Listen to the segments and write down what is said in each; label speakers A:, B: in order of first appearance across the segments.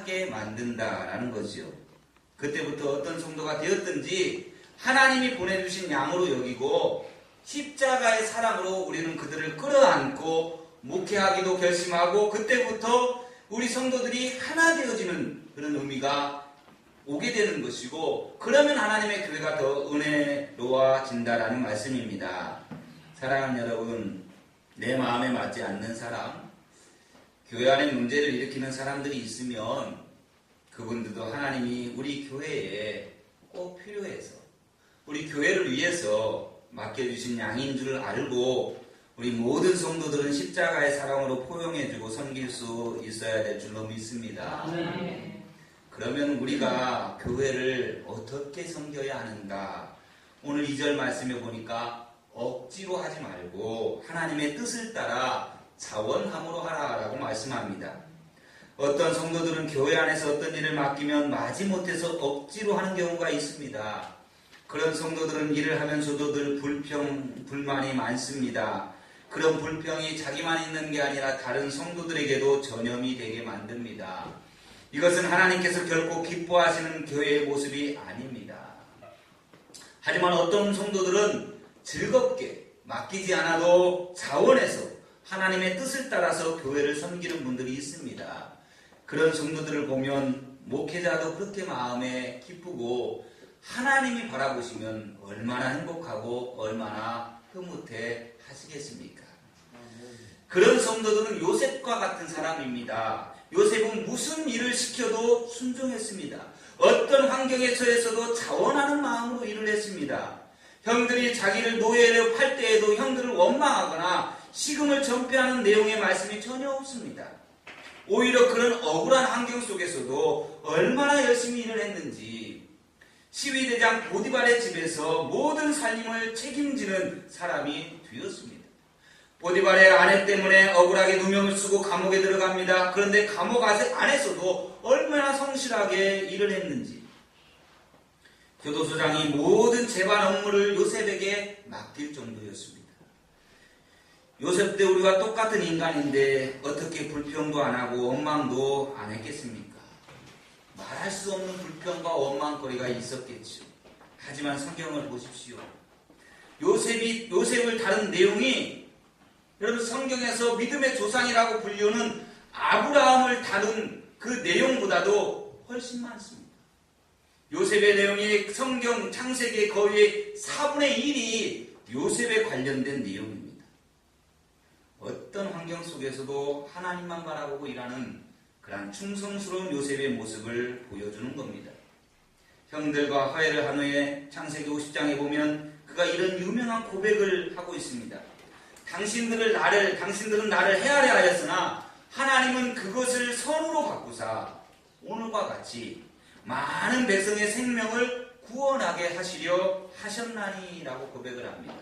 A: 깨닫게 만든다라는 거죠. 그때부터 어떤 성도가 되었든지 하나님이 보내주신 양으로 여기고 십자가의 사랑으로 우리는 그들을 끌어안고 목회하기도 결심하고 그때부터 우리 성도들이 하나 되어지는 그런 의미가 오게 되는 것이고 그러면 하나님의 교회가 더 은혜로워진다라는 말씀입니다. 사랑하는 여러분, 내 마음에 맞지 않는 사람, 교회 안에 문제를 일으키는 사람들이 있으면 그분들도 하나님이 우리 교회에 꼭 필요해서 우리 교회를 위해서 맡겨주신 양인 줄 알고 우리 모든 성도들은 십자가의 사랑으로 포용해주고 섬길 수 있어야 될 줄로 믿습니다. 그러면 우리가 교회를 어떻게 섬겨야 하는가? 오늘 2절 말씀에 보니까 억지로 하지 말고 하나님의 뜻을 따라 자원함으로 하라라고 말씀합니다. 어떤 성도들은 교회 안에서 어떤 일을 맡기면 마지못해서 억지로 하는 경우가 있습니다. 그런 성도들은 일을 하면서도 늘 불만이 많습니다. 그런 불평이 자기만 있는 게 아니라 다른 성도들에게도 전염이 되게 만듭니다. 이것은 하나님께서 결코 기뻐하시는 교회의 모습이 아닙니다. 하지만 어떤 성도들은 즐겁게 맡기지 않아도 자원해서 하나님의 뜻을 따라서 교회를 섬기는 분들이 있습니다. 그런 성도들을 보면 목회자도 그렇게 마음에 기쁘고 하나님이 바라보시면 얼마나 행복하고 얼마나 흐뭇해 하시겠습니까? 그런 성도들은 요셉과 같은 사람입니다. 요셉은 무슨 일을 시켜도 순종했습니다. 어떤 환경에 처해서도 자원하는 마음으로 일을 했습니다. 형들이 자기를 노예로 팔 때에도 형들을 원망하거나 식음을 전폐하는 내용의 말씀이 전혀 없습니다. 오히려 그런 억울한 환경 속에서도 얼마나 열심히 일을 했는지 시위대장 보디발의 집에서 모든 살림을 책임지는 사람이 되었습니다. 보디발의 아내 때문에 억울하게 누명을 쓰고 감옥에 들어갑니다. 그런데 감옥 안에서도 얼마나 성실하게 일을 했는지 교도소장이 모든 재반 업무를 요셉에게 맡길 정도였습니다. 요셉 때 우리가 똑같은 인간인데 어떻게 불평도 안 하고 원망도 안 했겠습니까? 말할 수 없는 불평과 원망거리가 있었겠죠. 하지만 성경을 보십시오. 요셉을 다룬 내용이 여러분 성경에서 믿음의 조상이라고 불리우는 아브라함을 다룬 그 내용보다도 훨씬 많습니다. 요셉의 내용이 성경 창세기의 거의 4분의 1이 요셉에 관련된 내용입니다. 어떤 환경 속에서도 하나님만 바라보고 일하는 그런 충성스러운 요셉의 모습을 보여주는 겁니다. 형들과 화해를 한 후에 창세기 50장에 보면 그가 이런 유명한 고백을 하고 있습니다. 당신들은 나를 헤아려 하였으나 하나님은 그것을 선으로 바꾸사 오늘과 같이 많은 백성의 생명을 구원하게 하시려 하셨나니라고 고백을 합니다.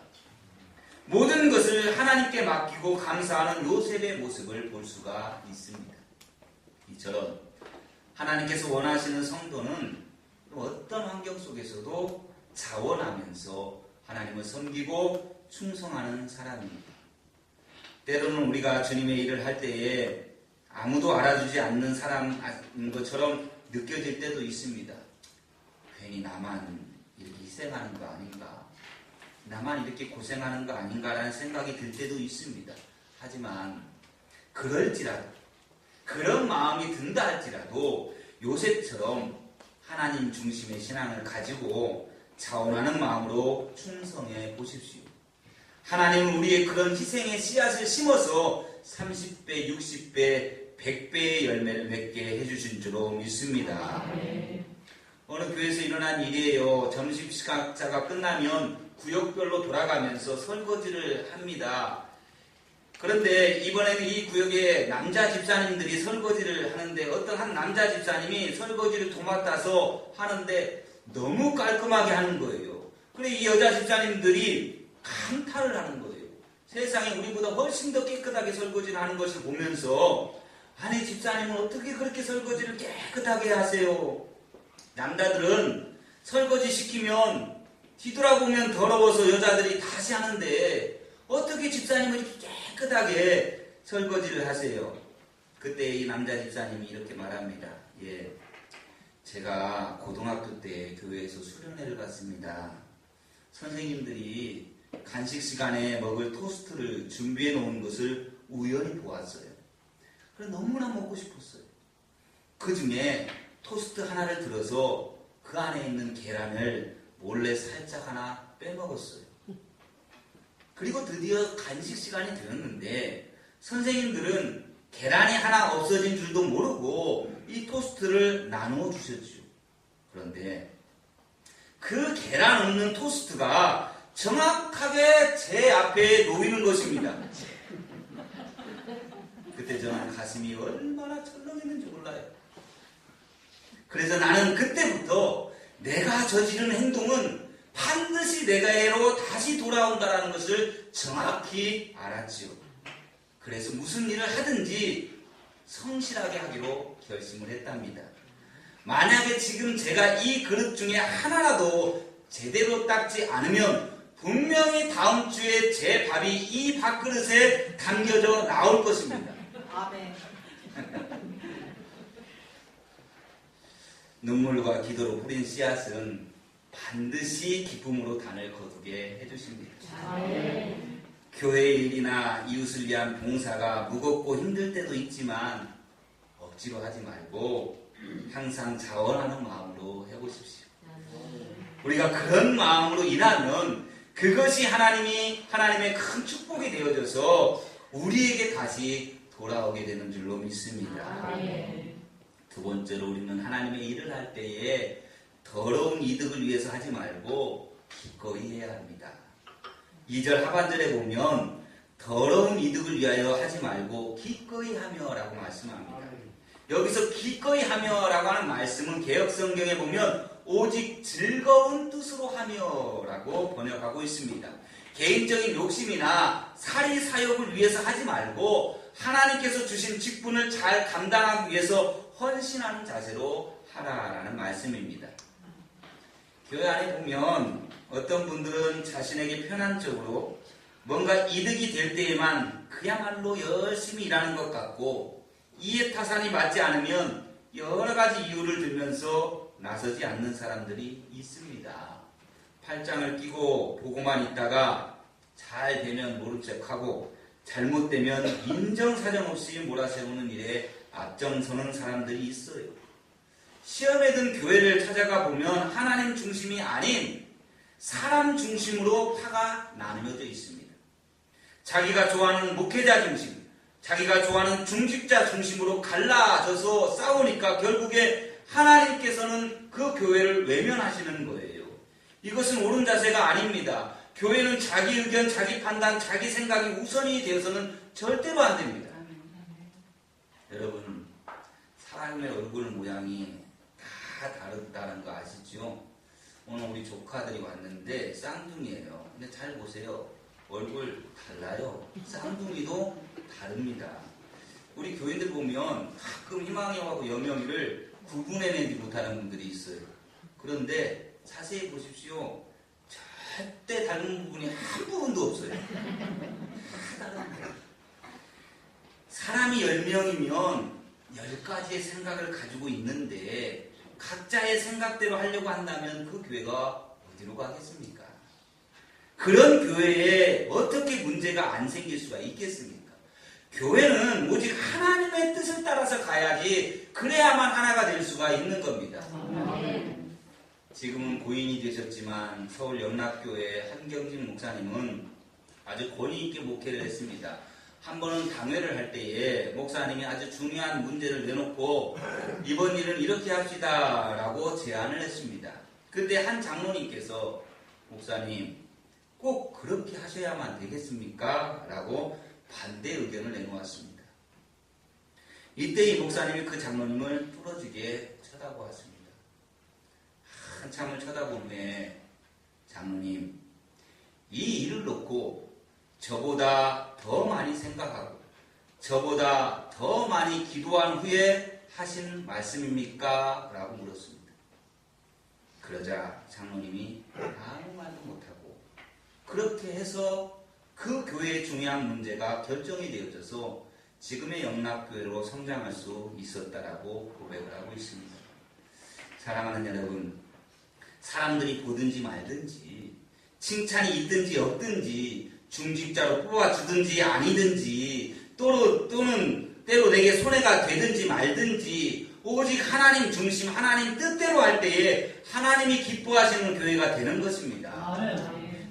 A: 모든 것을 하나님께 맡기고 감사하는 요셉의 모습을 볼 수가 있습니다. 이처럼 하나님께서 원하시는 성도는 어떤 환경 속에서도 자원하면서 하나님을 섬기고 충성하는 사람입니다. 때로는 우리가 주님의 일을 할 때에 아무도 알아주지 않는 사람인 것처럼 느껴질 때도 있습니다. 괜히 나만 이렇게 희생하는 거 아닌가? 나만 이렇게 고생하는 거 아닌가라는 생각이 들 때도 있습니다. 하지만 그럴지라도 그런 마음이 든다 할지라도 요셉처럼 하나님 중심의 신앙을 가지고 자원하는 마음으로 충성해 보십시오. 하나님은 우리의 그런 희생의 씨앗을 심어서 30배, 60배, 100배의 열매를 맺게 해주신 줄로 믿습니다. 어느 교회에서 일어난 일이에요. 점심시간가 끝나면 구역별로 돌아가면서 설거지를 합니다. 그런데 이번에는 이 구역에 남자 집사님들이 설거지를 하는데 어떤 한 남자 집사님이 설거지를 도맡아서 하는데 너무 깔끔하게 하는 거예요. 그래 이 여자 집사님들이 감탄을 하는 거예요. 세상에 우리보다 훨씬 더 깨끗하게 설거지를 하는 것을 보면서 아니 집사님은 어떻게 그렇게 설거지를 깨끗하게 하세요? 남자들은 설거지 시키면 뒤돌아보면 더러워서 여자들이 다시 하는데 어떻게 집사님은 이렇게 깨끗하게 설거지를 하세요? 그때 이 남자 집사님이 이렇게 말합니다. 예, 제가 고등학교 때 교회에서 수련회를 갔습니다. 선생님들이 간식 시간에 먹을 토스트를 준비해 놓은 것을 우연히 보았어요. 그래서 너무나 먹고 싶었어요. 그 중에 토스트 하나를 들어서 그 안에 있는 계란을 몰래 살짝 하나 빼먹었어요. 그리고 드디어 간식 시간이 되었는데 선생님들은 계란이 하나 없어진 줄도 모르고 이 토스트를 나누어 주셨죠. 그런데 그 계란 없는 토스트가 정확하게 제 앞에 놓이는 것입니다. 그때 저는 가슴이 얼마나 철렁했는지 몰라요. 그래서 나는 그때부터 내가 저지른 행동은 반드시 내가로 다시 돌아온다는 것을 정확히 알았지요. 그래서 무슨 일을 하든지 성실하게 하기로 결심을 했답니다. 만약에 지금 제가 이 그릇 중에 하나라도 제대로 닦지 않으면 분명히 다음 주에 제 밥이 이 밥그릇에 담겨져 나올 것입니다.
B: 아멘.
A: 눈물과 기도로 뿌린 씨앗은 반드시 기쁨으로 단을 거두게 해주십니다.
B: 아멘.
A: 교회 일이나 이웃을 위한 봉사가 무겁고 힘들 때도 있지만 억지로 하지 말고 항상 자원하는 마음으로 해보십시오. 우리가 그런 마음으로 일하면 그것이 하나님의 큰 축복이 되어져서 우리에게 다시 돌아오게 되는 줄로 믿습니다. 두 번째로 우리는 하나님의 일을 할 때에 더러운 이득을 위해서 하지 말고 기꺼이 해야 합니다. 2절 하반절에 보면 더러운 이득을 위하여 하지 말고 기꺼이 하며 라고 말씀합니다. 여기서 기꺼이 하며 라고 하는 말씀은 개역성경에 보면 오직 즐거운 뜻으로 하며 라고 번역하고 있습니다. 개인적인 욕심이나 사리사욕을 위해서 하지 말고 하나님께서 주신 직분을 잘 감당하기 위해서 헌신하는 자세로 하라라는 말씀입니다. 교회 안에 보면 어떤 분들은 자신에게 편한적으로 뭔가 이득이 될 때에만 그야말로 열심히 일하는 것 같고 이해 타산이 맞지 않으면 여러 가지 이유를 들면서 나서지 않는 사람들이 있습니다. 팔짱을 끼고 보고만 있다가 잘 되면 모른 척하고 잘못되면 인정사정 없이 몰아세우는 일에 앞장서는 사람들이 있어요. 시험에 든 교회를 찾아가 보면 하나님 중심이 아닌 사람 중심으로 파가 나누어져 있습니다. 자기가 좋아하는 목회자 중심, 자기가 좋아하는 중직자 중심으로 갈라져서 싸우니까 결국에 하나님께서는 그 교회를 외면하시는 거예요. 이것은 옳은 자세가 아닙니다. 교회는 자기 의견, 자기 판단, 자기 생각이 우선이 되어서는 절대로 안 됩니다. 여러분, 사람의 얼굴 모양이 다 다르다는 거 아시죠? 오늘 우리 조카들이 왔는데 쌍둥이에요. 근데 잘 보세요. 얼굴 달라요. 쌍둥이도 다릅니다. 우리 교인들 보면 가끔 희망형하고 여명이를 구분해내지 못하는 분들이 있어요. 그런데 자세히 보십시오. 절대 다른 부분이 한 부분도 없어요. 다 다릅니다. 사람이 10명이면 10가지의 생각을 가지고 있는데 각자의 생각대로 하려고 한다면 그 교회가 어디로 가겠습니까? 그런 교회에 어떻게 문제가 안 생길 수가 있겠습니까? 교회는 오직 하나님의 뜻을 따라서 가야지 그래야만 하나가 될 수가 있는 겁니다. 지금은 고인이 되셨지만 서울 영락교회 한경진 목사님은 아주 권위 있게 목회를 했습니다. 한 번은 당회를 할 때에 목사님이 아주 중요한 문제를 내놓고 이번 일은 이렇게 합시다 라고 제안을 했습니다. 그때 한 장로님께서 목사님 꼭 그렇게 하셔야만 되겠습니까? 라고 반대 의견을 내놓았습니다. 이때 이 목사님이 그 장로님을 뚫어지게 쳐다보았습니다. 한참을 쳐다본 후에 장로님, 이 일을 놓고 저보다 더 많이 생각하고 저보다 더 많이 기도한 후에 하신 말씀입니까? 라고 물었습니다. 그러자 장로님이 아무 말도 못하고 그렇게 해서 그 교회의 중요한 문제가 결정이 되어져서 지금의 영락교회로 성장할 수 있었다라고 고백을 하고 있습니다. 사랑하는 여러분, 사람들이 보든지 말든지, 칭찬이 있든지 없든지, 중직자로 뽑아주든지 아니든지, 또는 때로 내게 손해가 되든지 말든지, 오직 하나님 중심, 하나님 뜻대로 할 때에 하나님이 기뻐하시는 교회가 되는 것입니다.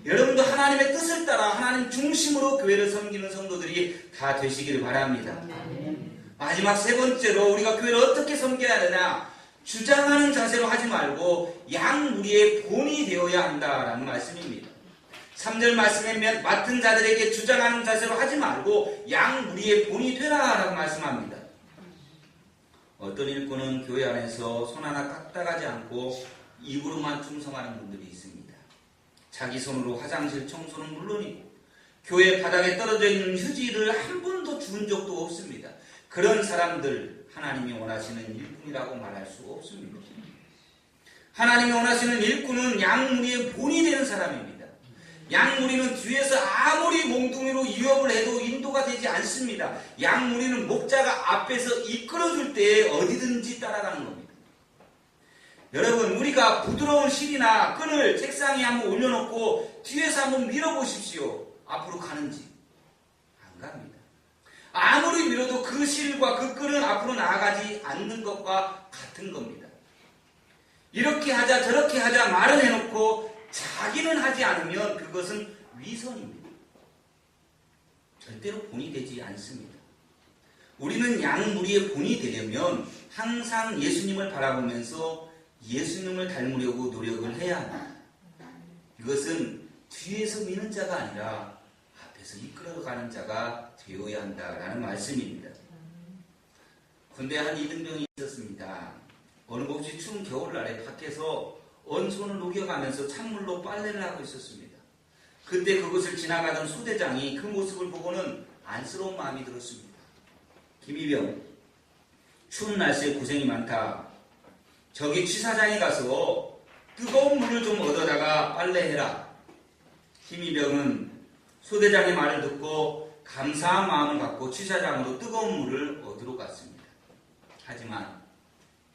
A: 여러분도 하나님의 뜻을 따라 하나님 중심으로 교회를 섬기는 성도들이 다 되시기를 바랍니다. 마지막 세 번째로 우리가 교회를 어떻게 섬겨야 하느냐, 주장하는 자세로 하지 말고 양무리의 본이 되어야 한다라는 말씀입니다. 3절 말씀에 맡은 자들에게 주장하는 자세로 하지 말고 양무리의 본이 되라라고 말씀합니다. 어떤 일꾼은 교회 안에서 손 하나 까딱하지 않고 입으로만 충성하는 분들이 있습니다. 자기 손으로 화장실 청소는 물론이고 교회 바닥에 떨어져 있는 휴지를 한 번도 준 적도 없습니다. 그런 사람들 하나님이 원하시는 일꾼이라고 말할 수 없습니다. 하나님이 원하시는 일꾼은 양무리의 본이 되는 사람입니다. 양무리는 뒤에서 아무리 몽둥이로 유업을 해도 인도가 되지 않습니다. 양무리는 목자가 앞에서 이끌어줄 때에 어디든지 따라가는 겁니다. 여러분, 우리가 부드러운 실이나 끈을 책상에 한번 올려놓고 뒤에서 한번 밀어보십시오. 앞으로 가는지. 안 갑니다. 아무리 밀어도 그 실과 그 끈은 앞으로 나아가지 않는 것과 같은 겁니다. 이렇게 하자 저렇게 하자 말은 해놓고 자기는 하지 않으면 그것은 위선입니다. 절대로 본이 되지 않습니다. 우리는 양무리의 본이 되려면 항상 예수님을 바라보면서 예수님을 닮으려고 노력을 해야 합니다. 이것은 뒤에서 미는 자가 아니라 앞에서 이끌어가는 자가 되어야 한다라는 말씀입니다. 군대에 한 이등병이 있었습니다. 어느 몹시 추운 겨울날에 밖에서 언손을 녹여가면서 찬물로 빨래를 하고 있었습니다. 그때 그곳을 지나가던 소대장이 그 모습을 보고는 안쓰러운 마음이 들었습니다. 김이병, 추운 날씨에 고생이 많다. 저기 취사장에 가서 뜨거운 물을 좀 얻어다가 빨래해라. 김이병은 소대장의 말을 듣고 감사한 마음을 갖고 취사장으로 뜨거운 물을 얻으러 갔습니다. 하지만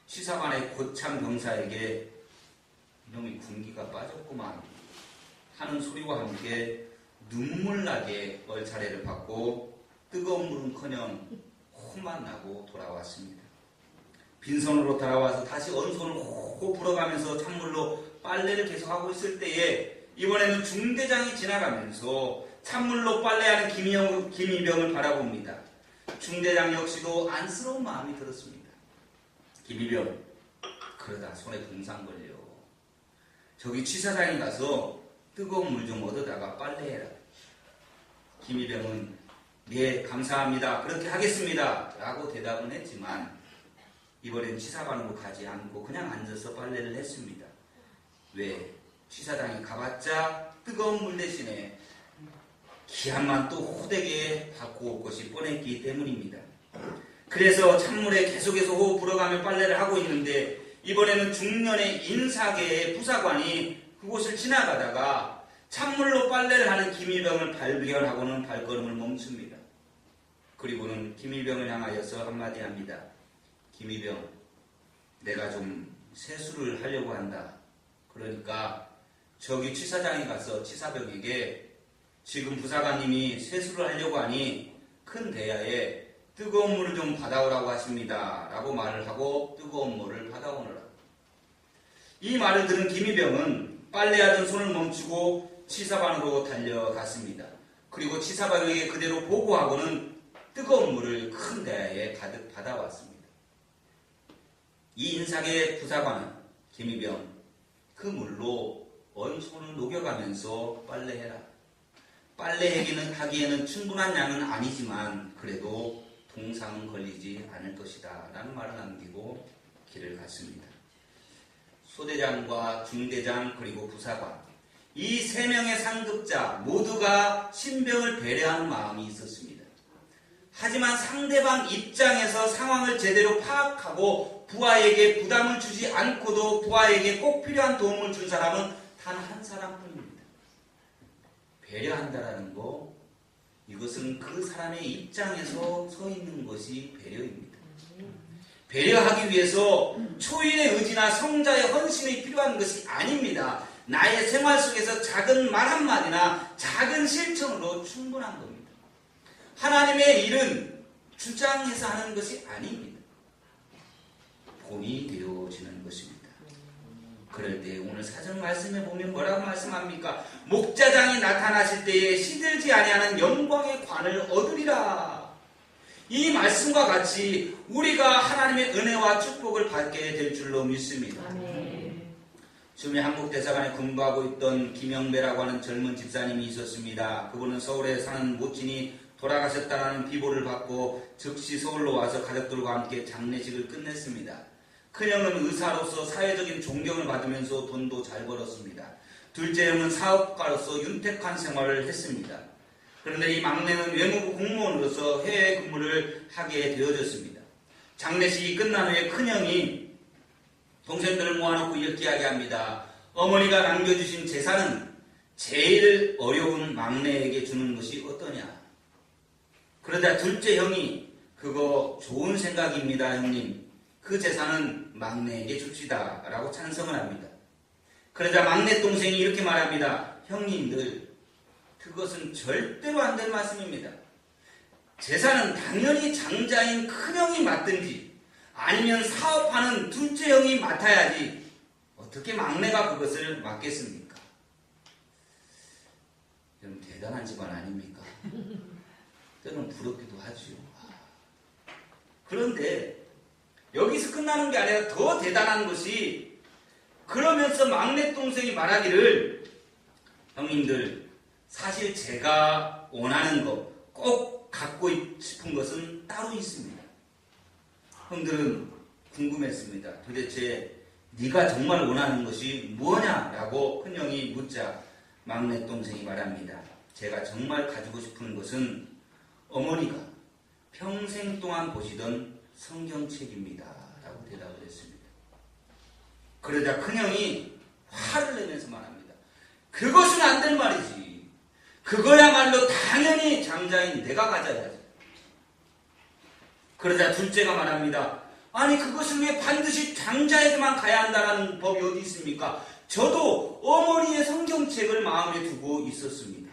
A: 취사관의 고참 병사에게 이놈이 군기가 빠졌구만 하는 소리와 함께 눈물나게 얼차례를 받고 뜨거운 물은커녕 호만 나고 돌아왔습니다. 빈손으로 돌아와서 다시 언손을 호호 불어가면서 찬물로 빨래를 계속하고 있을 때에 이번에는 중대장이 지나가면서 찬물로 빨래하는 김이병을 바라봅니다. 중대장 역시도 안쓰러운 마음이 들었습니다. 김이병, 그러다 손에 동상 걸려. 저기 취사장에 가서 뜨거운 물 좀 얻어다가 빨래해라. 김이병은 네, 감사합니다. 그렇게 하겠습니다. 라고 대답은 했지만 이번엔 취사관으로 가지 않고 그냥 앉아서 빨래를 했습니다. 왜? 취사장에 가봤자 뜨거운 물 대신에 기한만 또 호되게 받고 올 것이 뻔했기 때문입니다. 그래서 찬물에 계속해서 호흡 불어가며 빨래를 하고 있는데 이번에는 중년의 인사계의 부사관이 그곳을 지나가다가 찬물로 빨래를 하는 김이병을 발견하고는 발걸음을 멈춥니다. 그리고는 김이병을 향하여서 한마디 합니다. 김이병, 내가 좀 세수를 하려고 한다. 그러니까 저기 취사장에 가서 취사병에게 지금 부사관님이 세수를 하려고 하니 큰 대야에 뜨거운 물을 좀 받아오라고 하십니다. 라고 말을 하고 뜨거운 물을 받아오느라. 이 말을 들은 김이병은 빨래하던 손을 멈추고 취사관으로 달려갔습니다. 그리고 취사관에게 그대로 보고하고는 뜨거운 물을 큰 대야에 가득 받아왔습니다. 이 인사계 부사관은 김이병, 그 물로 언손을 녹여가면서 빨래해라. 빨래하기에는 충분한 양은 아니지만 그래도 동상은 걸리지 않을 것이다 라는 말을 남기고 길을 갔습니다. 소대장과 중대장 그리고 부사관, 이 세 명의 상급자 모두가 신병을 배려하는 마음이 있었습니다. 하지만 상대방 입장에서 상황을 제대로 파악하고 부하에게 부담을 주지 않고도 부하에게 꼭 필요한 도움을 준 사람은 단 한 사람뿐입니다. 배려한다라는 거, 이것은 그 사람의 입장에서 서 있는 것이 배려입니다. 배려하기 위해서 초인의 의지나 성자의 헌신이 필요한 것이 아닙니다. 나의 생활 속에서 작은 말 한마디나 작은 실천으로 충분한 겁니다. 하나님의 일은 주장해서 하는 것이 아닙니다. 본이 되어지는 것입니다. 그럴 때 오늘 사전 말씀에 보면 뭐라고 말씀합니까? 목자장이 나타나실 때에 시들지 아니하는 영광의 관을 얻으리라. 이 말씀과 같이 우리가 하나님의 은혜와 축복을 받게 될 줄로 믿습니다. 처음에 한국대사관에 근무하고 있던 김영배라고 하는 젊은 집사님이 있었습니다. 그분은 서울에 사는 모친이 돌아가셨다는 비보를 받고 즉시 서울로 와서 가족들과 함께 장례식을 끝냈습니다. 큰형은 의사로서 사회적인 존경을 받으면서 돈도 잘 벌었습니다. 둘째 형은 사업가로서 윤택한 생활을 했습니다. 그런데 이 막내는 외무부 공무원으로서 해외 근무를 하게 되어졌습니다. 장례식이 끝난 후에 큰형이 동생들을 모아놓고 이렇게 이야기합니다. 어머니가 남겨주신 재산은 제일 어려운 막내에게 주는 것이 어떠냐. 그러자 둘째 형이 그거 좋은 생각입니다 형님. 그 재산은 막내에게 줍시다 라고 찬성을 합니다. 그러자 막내 동생이 이렇게 말합니다. 형님들 그것은 절대로 안 될 말씀입니다. 재산은 당연히 장자인 큰형이 맡든지 아니면 사업하는 둘째 형이 맡아야지 어떻게 막내가 그것을 맡겠습니까? 좀 대단한 집안 아닙니까? 때는 부럽기도 하지요. 그런데 여기서 끝나는 게 아니라 더 대단한 것이 그러면서 막내 동생이 말하기를 형님들 사실 제가 원하는 것 꼭 갖고 싶은 것은 따로 있습니다. 형들은 궁금했습니다. 도대체 네가 정말 원하는 것이 뭐냐라고 큰형이 묻자 막내 동생이 말합니다. 제가 정말 가지고 싶은 것은 어머니가 평생 동안 보시던 성경책입니다 라고 대답을 했습니다. 그러자 큰형이 화를 내면서 말합니다. 그것은 안 될 말이지. 그거야말로 당연히 장자인 내가 가져야지. 그러자 둘째가 말합니다. 아니 그것을 왜 반드시 장자에게만 가야 한다는 법이 어디 있습니까? 저도 어머니의 성경책을 마음에 두고 있었습니다.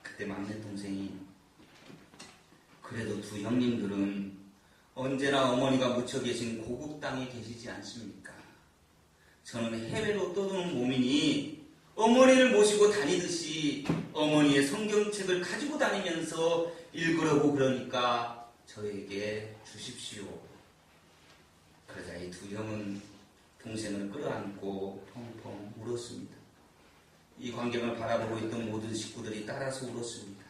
A: 그때 막내 동생이 그래도 두 형님들은 언제나 어머니가 묻혀 계신 고국 땅에 계시지 않습니까? 저는 해외로 떠도는 몸이니 어머니를 모시고 다니듯이 어머니의 성경책을 가지고 다니면서 읽으려고 그러니까 저에게 주십시오. 그러자 이 두 형은 동생을 끌어안고 펑펑 울었습니다. 이 광경을 바라보고 있던 모든 식구들이 따라서 울었습니다.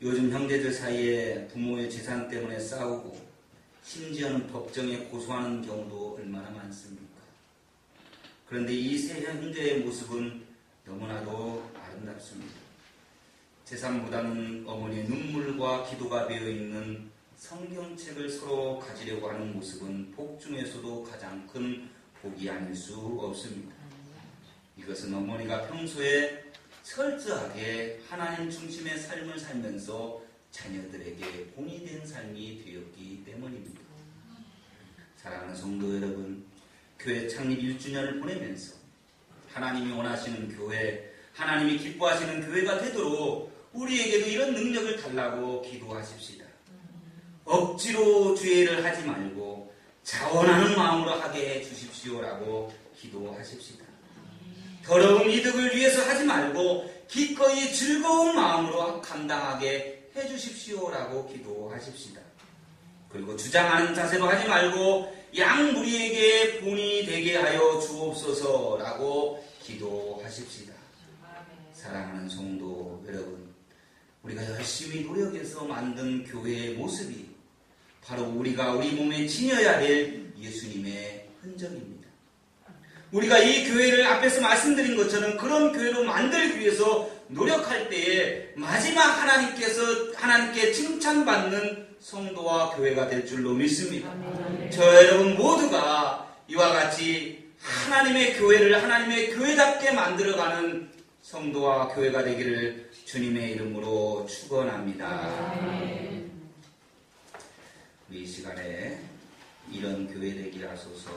A: 요즘 형제들 사이에 부모의 재산 때문에 싸우고 심지어는 법정에 고소하는 경우도 얼마나 많습니까? 그런데 이 세 형제의 모습은 너무나도 아름답습니다. 재산보다는 어머니의 눈물과 기도가 배어있는 성경책을 서로 가지려고 하는 모습은 복 중에서도 가장 큰 복이 아닐 수 없습니다. 이것은 어머니가 평소에 철저하게 하나님 중심의 삶을 살면서 자녀들에게 본이 된 삶이 되었기 때문입니다. 사랑하는 성도 여러분, 교회 창립 1주년을 보내면서 하나님이 원하시는 교회, 하나님이 기뻐하시는 교회가 되도록 우리에게도 이런 능력을 달라고 기도하십시다. 억지로 주의를 하지 말고 자원하는 마음으로 하게 해주십시오라고 기도하십시다. 더러운 이득을 위해서 하지 말고 기꺼이 즐거운 마음으로 감당하게 해주십시오라고 기도하십시다. 그리고 주장하는 자세로 하지 말고 양무리에게 본이 되게 하여 주옵소서라고 기도하십시다. 사랑하는 성도 여러분, 우리가 열심히 노력해서 만든 교회의 모습이 바로 우리가 우리 몸에 지녀야 될 예수님의 흔적입니다. 우리가 이 교회를 앞에서 말씀드린 것처럼 그런 교회로 만들기 위해서 노력할 때에 마지막 하나님께 칭찬받는 성도와 교회가 될 줄로 믿습니다. 저 여러분 모두가 이와 같이 하나님의 교회를 하나님의 교회답게 만들어가는 성도와 교회가 되기를 주님의 이름으로 축원합니다. 우리 이 시간에 이런 교회 되게 하소서.